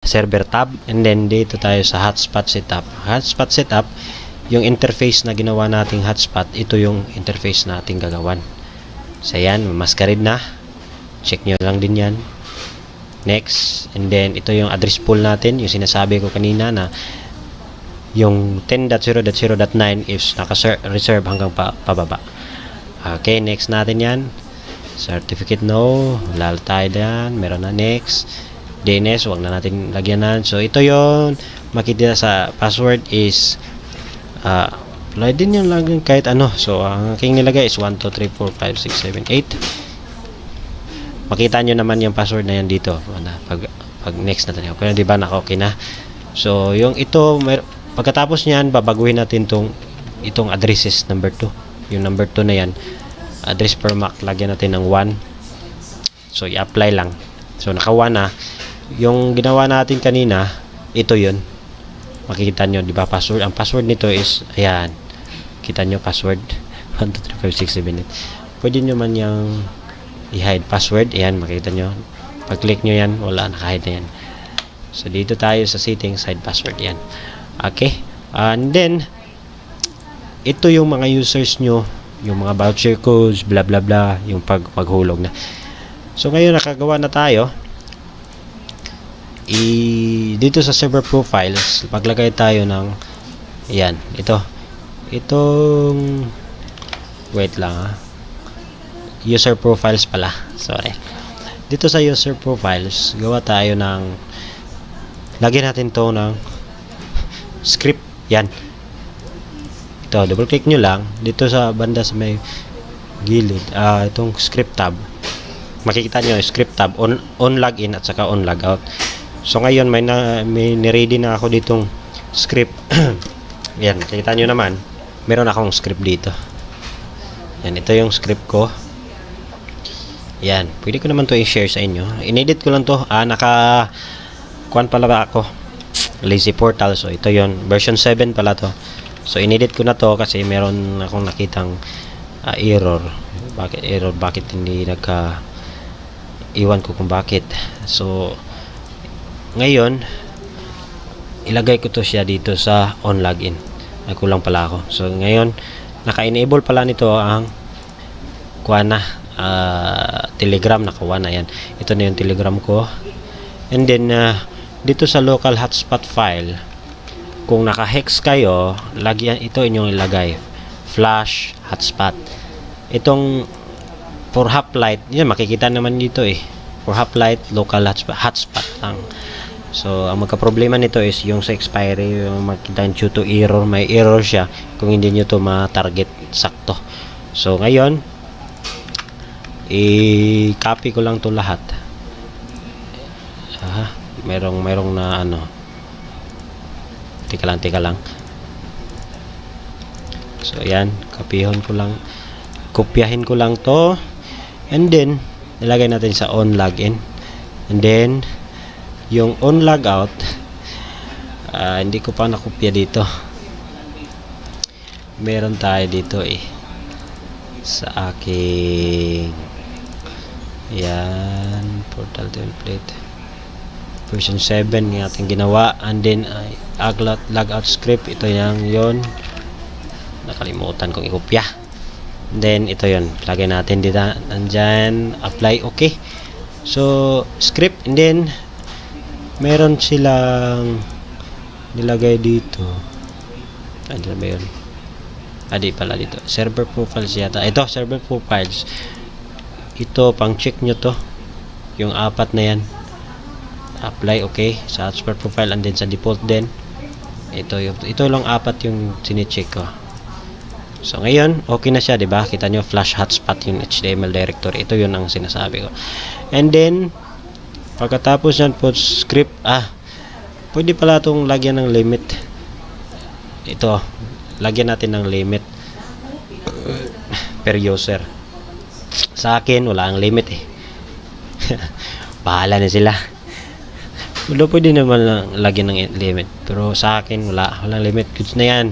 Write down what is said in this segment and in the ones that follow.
server tab, and then dito tayo sa hotspot setup. Hotspot setup, yung interface na ginawa nating hotspot, ito yung interface nating gagawan. So yan, masquerade na. Check nyo lang din yan. Next, and then ito yung address pool natin, yung sinasabi ko kanina na yung 10.0.0.9 is naka-reserve hanggang pababa. Okay, next natin yan. Certificate no, wala tayo dyan. Meron na next. DNS, wag na natin lagyanan. So ito yon, makita sa password is apply din yung lagyan kahit ano. So ang aking nilagay is 1, 2, 3, 4, 5, 6, 7, 8. Makita nyo naman yung password na yan dito pag next natin. Okay na, diba? Okay na. So yung ito, pagkatapos nyan, babaguhin natin itong addresses number 2. Yung number 2 na yan, address per MAC, lagyan natin ng 1. So i-apply lang. So naka 1 na. Yung ginawa natin kanina, ito yun. Makikita nyo, di ba, password? Ang password nito is, ayan. Kita nyo, password. 1, 2, 3, 5, 6, 7, 8. Pwede nyo man yung i-hide password. Ayan, makikita nyo. Pag-click nyo yan, wala, naka-hide na yan. So, dito tayo sa settings, hide password. Ayan. Okay. And then, ito yung mga users nyo, yung mga voucher codes, blah, blah, blah, yung paghulog na. So, ngayon, nakagawa na tayo. Dito sa server profiles, maglagay tayo ng yan, itong wait lang user profiles pala, sorry. Dito sa user profiles, gawa tayo ng lagyan natin to ng script, yan. Ito, double click nyo lang dito sa banda sa may gilid, itong script tab. Makikita nyo yung script tab, on login at saka on logout. So ngayon may ni-ready na ako ditong script. Yan, kita nyo naman, meron akong script dito. Yan, ito yung script ko. Yan, pwede ko naman to i-share sa inyo. Inedit ko lang to, kuan pala ba ako, lazy portal. So ito yon, version 7 pala to. So inedit ko na to kasi meron akong nakitang error. Bakit hindi iwan ko kung bakit. So ngayon, ilagay ko to siya dito sa on login. Nagkulang pala ako. So ngayon, naka-enable pala nito ang Telegram. Nakawa na yan. Ito na yung Telegram ko. And then dito sa local hotspot file, kung naka-hex kayo, lagyan ito inyong ilagay, flash hotspot. Itong for hoplite, yan makikita naman dito for hoplite, local hotspot lang. So, ang magka-problema nito is yung sa expiry, yung makita due to error, may error siya kung hindi nyo to ma-target sakto. So, ngayon, i-copy ko lang to lahat. Merong na Teka lang. So, ayan, kopyahin ko lang to. And then, nilagay natin sa on login. And then, yung on logout, hindi ko pa nakopya dito. Meron tayo dito sa aking yan, portal template version 7 ng ating ginawa. And then logout script, ito yon, nakalimutan kong ikopya. Then ito yon, lagay natin dito, nandyan, apply, okay. So script, and then meron silang nilagay dito. Ano ba yun? Di pala dito. Server profiles yata. Ito, server profiles. Ito, pang check nyo to. Yung 4 na yan. Apply, okay. Sa server profile, and then sa default din. Ito lang 4 yung sinicheck ko. So, ngayon, okay na siya, diba? Kita nyo, flash hotspot yung HTML directory. Ito yun ang sinasabi ko. And then, pagkatapos yan po script, pwede pala itong lagyan ng limit. Ito, lagyan natin ng limit per user. Sa akin, wala ang limit Bahala na sila. Pwede naman lagyan ng limit. Pero sa akin, walang limit. Goods na yan.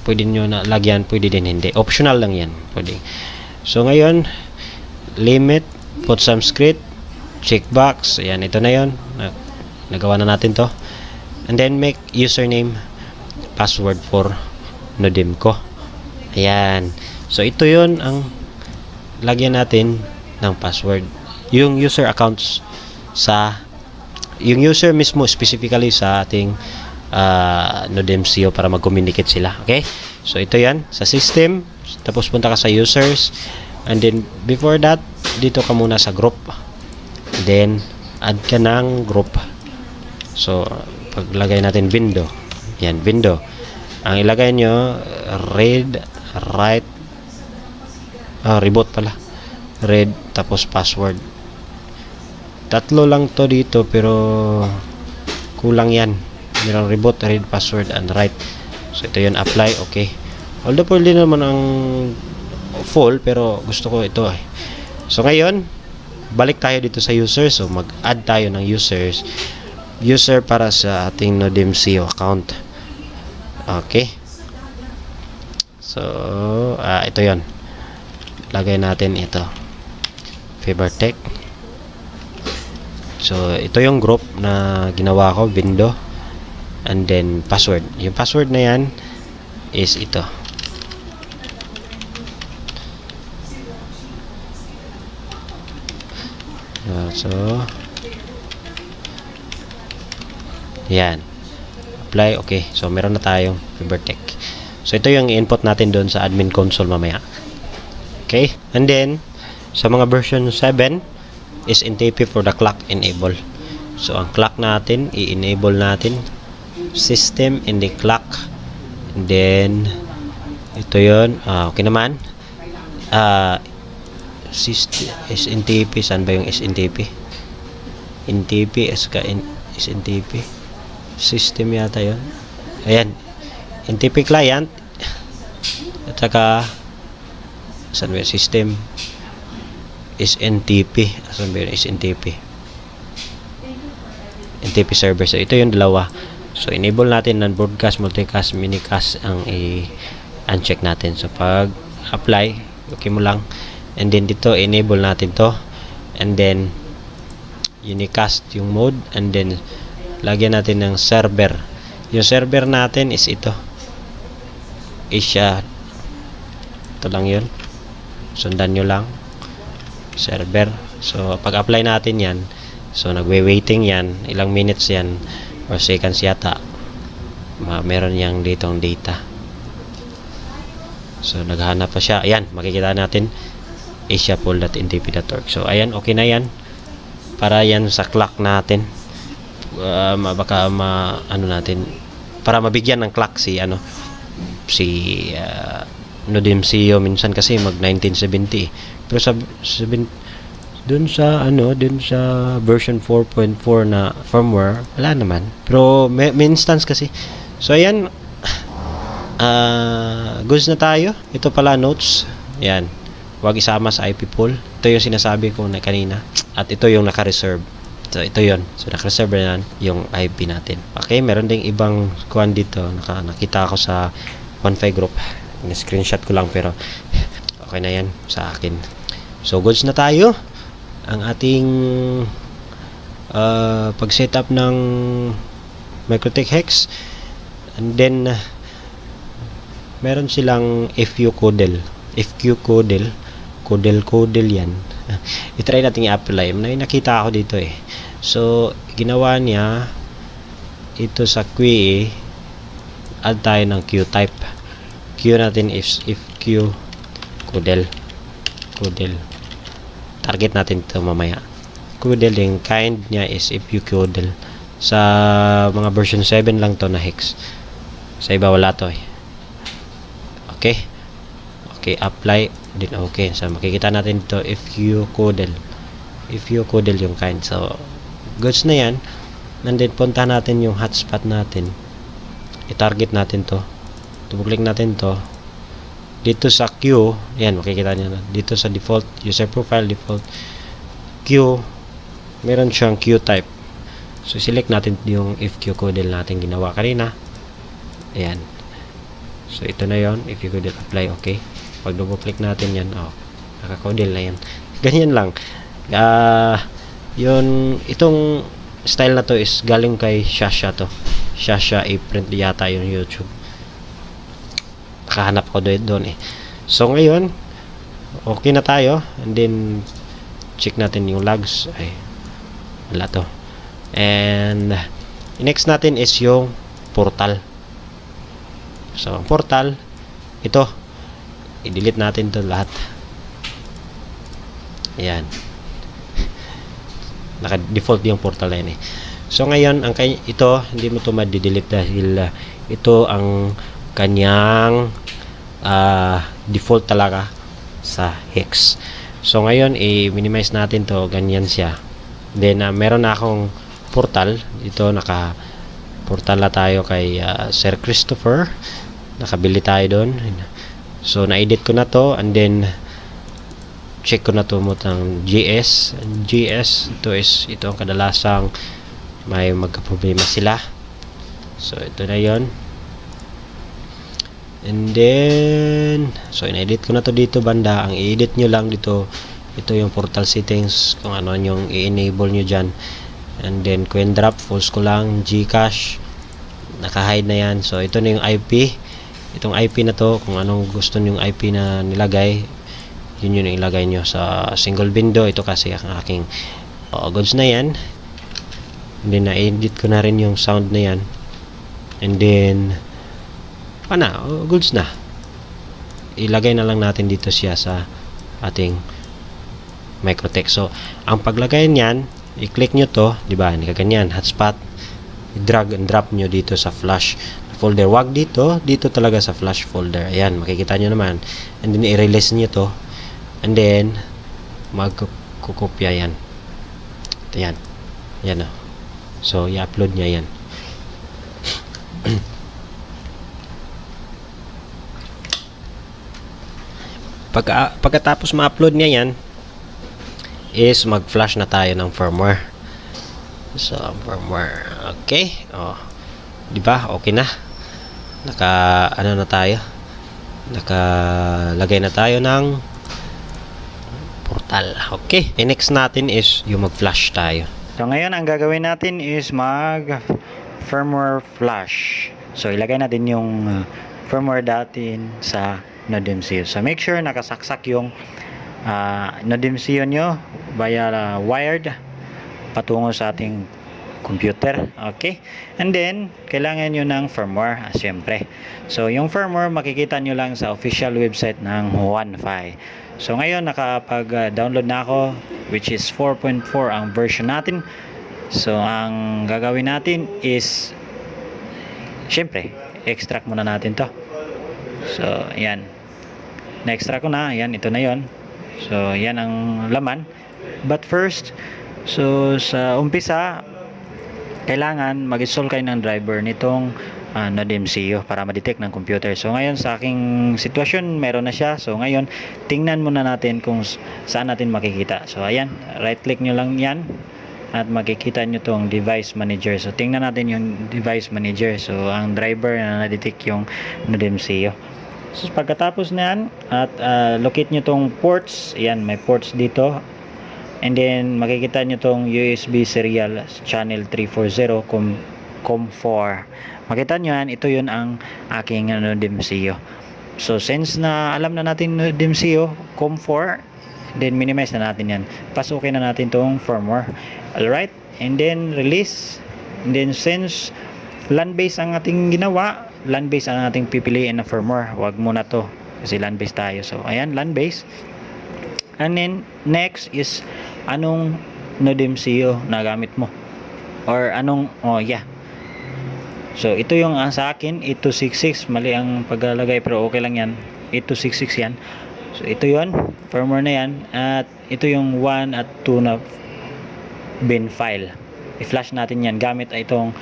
Pwede nyo na lagyan, pwede din hindi. Optional lang yan. Pwede. So, ngayon, limit, put some script, checkbox. Ayan, ito na yon. Nagawa na natin to. And then make username password for Nodem ko. Ayan. So ito yon ang lagyan natin ng password. Yung user accounts yung user mismo specifically sa ating Nodem CEO para mag-communicate sila. Okay? So ito yan sa system. Tapos punta ka sa users. And then before that, dito ka muna sa group. Then add ka ng group. So paglagay natin window. Yan, window. Ang ilagay nyo read, write, reboot pala. Read, tapos password. Tatlo lang to dito pero kulang yan. Merong reboot, read, password, and write. So ito yun, apply, okay. Although pwede naman ang full pero gusto ko ito eh. So ngayon, balik tayo dito sa users. So mag-add tayo ng users. User para sa ating Nodem CEO account. Okay. So ito yon. Lagay natin ito. Favortech. So ito yung group na ginawa ko, window. And then password. Yung password na yan is ito. So yan. Apply, okay. So meron na tayong Favortech. So ito yung input natin doon sa admin console mamaya. Okay? And then sa mga version 7 is NTP for the clock enable. So ang clock natin, i-enable natin system in the clock. And then ito yun, okay naman. System is NTP. Saan ba yung SNTP? NTP is SNTP system yata yun. Ayan, NTP client at saka saan ba yung system is NTP. Saan ba yun is NTP? NTP server. So ito yung dalawa. So enable natin ng broadcast, multicast, minicast ang i-uncheck natin. So pag apply, okay mo lang. And then dito enable natin to. And then unicast yung mode. And then lagyan natin ng server. Yung server natin is ito. Asia. Ito lang yun. Sundan nyo lang. Server. So pag apply natin yan, so nagwe-waiting yan. Ilang minutes yan or seconds yata. Meron yang ditong data. So naghahanap pa siya. Ayan, makikita natin asiapool.ntp.org. So ayan, okay na yan. Para yan sa clock natin. Baka ano natin para mabigyan ng clock si Nodem CEO minsan kasi mag 1970 pero sa dun sa version 4.4 na firmware wala naman, pero may instance kasi. So ayan, goods na tayo. Ito pala notes, yan, huwag isama sa IP pool. Ito yung sinasabi ko na kanina, at ito yung naka-reserve. So ito yon. So naka-reserve na yan yung IP natin. Okay, meron ding ibang kuan dito. Nakita ako sa Wi-Fi group. Screenshot ko lang pero okay na yan sa akin. So goods na tayo. Ang ating pag-setup ng MikroTik Hex. And then meron silang FQ Codel. Codel yan. I-try natin i-apply. May nakita ako dito eh. So, ginawa niya ito sa QA, add tayo ng Q-type. Q natin is if Q Codel. Target natin ito mamaya. Codel, yung kind niya is if you Codel. Sa mga version 7 lang to na Hex. Sa iba wala to eh. Okay. Okay, apply din. Okay, so makikita natin ito if you Codel yung kind. So goods na yan. And then punta natin yung hotspot natin, i-target natin to, double-click natin to dito sa Q. Yan, makikita nyo na dito sa default user profile, default Q, meron siyang Q type. So select natin yung FQ Codel natin ginawa kanina. Ayan, so ito na yon, FQ Codel, apply. Okay, pag double click natin yan, naka-Codel na yan. Ganyan lang. Itong style na to is galing kay Shasha to. Shasha A-Print yata yung YouTube. Nakahanap ko doon eh. So ngayon, okay na tayo. And then, check natin yung logs. Ay, wala to. And, next natin is yung portal. So, ang portal, ito, i-delete natin to lahat. Ayan. Naka-default yung portal na yun eh. So, ngayon, ito, hindi mo to ma-delete dahil ito ang kanyang default talaga sa hex. So, ngayon, i-minimize natin to. Ganyan siya. Then, meron na akong portal. Ito, naka-portal na tayo kay Sir Christopher. Nakabili tayo doon. So, na-edit ko na to. And then, check ko na to mo ng GS. Ito ang kadalasang may magka-problema sila. So, ito na yon. And then, so, in-edit ko na to dito banda. Ang i-edit nyo lang dito, ito yung portal settings, kung ano yung i-enable nyo dyan. And then, coin drop, false ko lang, Gcash, naka-hide na yan. So, ito na yung IP. Itong IP na to, kung anong gusto nyo yung IP na nilagay, yun yung ilagay nyo sa single window. Ito kasi ang aking goods na yan. And then, na-edit ko na rin yung sound na yan. And then, goods na. Ilagay na lang natin dito siya sa ating microtext. So, ang paglagay niyan, i-click nyo to, di ba? Ganyan, hotspot. I-drag and drop nyo dito sa flash folder. Wag dito talaga sa flash folder. Ayan, makikita nyo naman. And then, i-release nyo to. And then, magkukopya yan. Ito yan. Yan o. So, i-upload niya yan. Pagkatapos ma-upload niya yan, is mag-flash na tayo ng firmware. So, firmware. Okay. Oh. Diba? Okay na. Ano na tayo? Nakalagay na tayo ng portal. Okay. Next natin is yung mag-flash tayo. So, ngayon, ang gagawin natin is mag-firmware flash. So, ilagay natin yung firmware natin sa NodeMCU. So, make sure nakasaksak yung NodeMCU nyo via wired patungo sa ating computer. Okay? And then, kailangan nyo ng firmware, syempre. So, yung firmware, makikita nyo lang sa official website ng OneFi. So, ngayon, nakapag-download na ako, which is 4.4 ang version natin. So, ang gagawin natin is, syempre, extract muna natin to. So, yan. Na-extract ko na. Yan, ito na yon. So, yan ang laman. But first, so, sa umpisa, kailangan mag-install kayo ng driver nitong NodeMCU para ma-detect ng computer. So, ngayon, sa aking sitwasyon, meron na siya. So, ngayon, tingnan muna natin kung saan natin makikita. So, ayan. Right-click nyo lang yan. At makikita nyo tong device manager. So, tingnan natin yung device manager. So, ang driver na na-detect yung NodeMCU. So, pagkatapos na yan, at locate nyo tong ports. Ayan, may ports dito. And then, makikita nyo tong USB serial channel 340 COM4. Makita nyo yan, ito yun ang aking NodeMCU. So, since na alam na natin NodeMCU COM4, then minimize na natin yan. Pasukin na natin tong firmware. Alright, and then release. And then, since LAN-based ang ating ginawa, LAN-based ang ating pipiliin na firmware. Wag muna to kasi LAN-based tayo. So, ayan, LAN-based. And then, next is anong NodeMCU na gamit mo? Or anong, So, ito yung sa akin, 8266. Mali ang paglalagay pero okay lang yan. 8266 yan. So, ito yon, firmware na yan. At ito yung 1 at 2 na bin file. I-flash natin yan gamit itong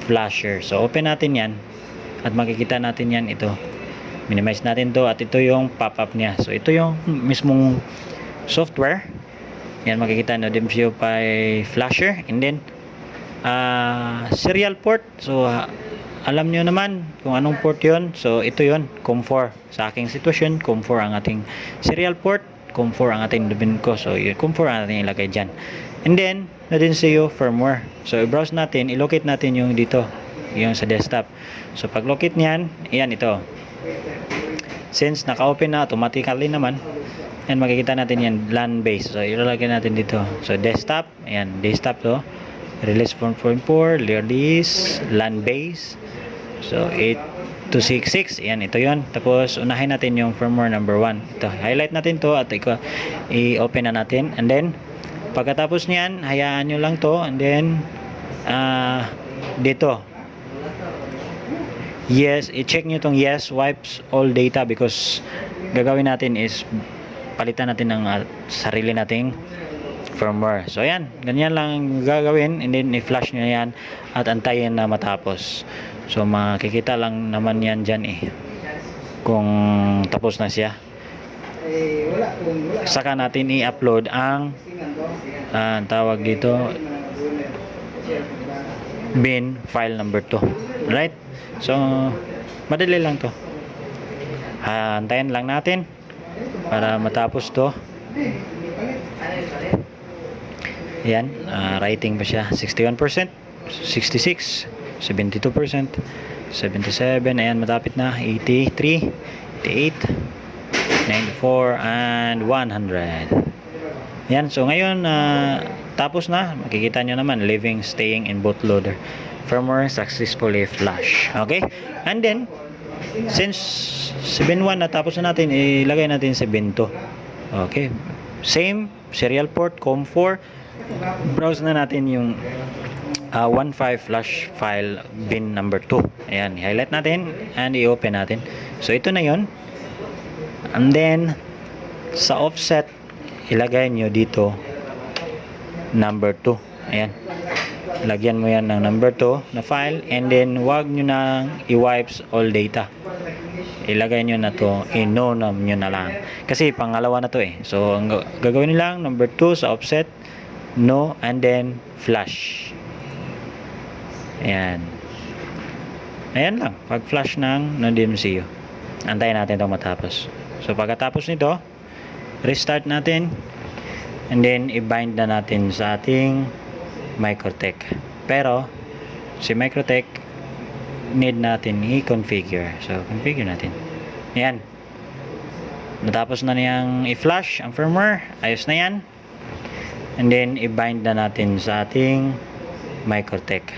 flasher. So, open natin yan. At makikita natin yan ito. Minimize natin to at ito yung pop-up niya. So, ito yung mismong software. Yan, makikita NodeMCU by flasher. And then, serial port. So, alam nyo naman kung anong port yon. So, ito yon, COM4. Sa aking sitwasyon, COM4 ang ating serial port. COM4 ang ating dubin ko. So, COM4 ang ating ilagay dyan. And then, na din sa'yo firmware. So, i-browse natin, i-locate natin yung dito, yung sa desktop. So, pag-locate niyan, ayan ito. Since naka-open na automatically naman, and makikita natin yan, LAN base. So, ilalagay natin dito. So, desktop, ayan, desktop to. Release 4.4, release, LAN base. So, 8266, ayan, ito yon. Tapos, unahin natin yung firmware number 1. Ito, highlight natin to at i-open na natin. And then, pagkatapos niyan, hayaan nyo lang to. And then, dito. Yes, i-check nyo tong yes, wipes all data because gagawin natin is palitan natin ng sarili nating firmware. So, ayan. Ganyan lang gagawin and then i-flash nyo yan at antayin na matapos. So, makikita lang naman yan dyan kung tapos na siya. Saka natin i-upload ang tawag dito bin file number 2. Right? So, madali lang to. Antayin lang natin para matapos to. Yan, writing pa siya 61%, 66, 72%, 77, ayan matapit na 83, 88, 94 and 100. Yan, so ngayon tapos na, makikita nyo naman living, staying in bootloader, firmware successfully flash. Okay, and then since 7.1 natapos na natin, ilagay natin 7.2. okay, same serial port COM4. Browse na natin yung 1.5 flash file bin number 2. Ayan, highlight natin and i-open natin. So ito na yon. And then sa offset ilagay nyo dito number 2. Ayan, lagyan mo yan ng number 2 na file and then wag nyo na i-wipes all data. Ilagay nyo na to, i-no nyo na lang kasi pangalawa na to So ang gagawin nyo lang number 2 sa offset, no, and then flash. Ayan. Ayan lang, pag flash ng DMCU. Antayin natin itong matapos. So pagkatapos nito, restart natin and then i-bind na natin sa ating Microtech. Pero si Microtech need natin i-configure. So configure natin. Ayan. Natapos na niyang i-flash ang firmware. Ayos na yan. And then i-bind na natin sa ating Microtech.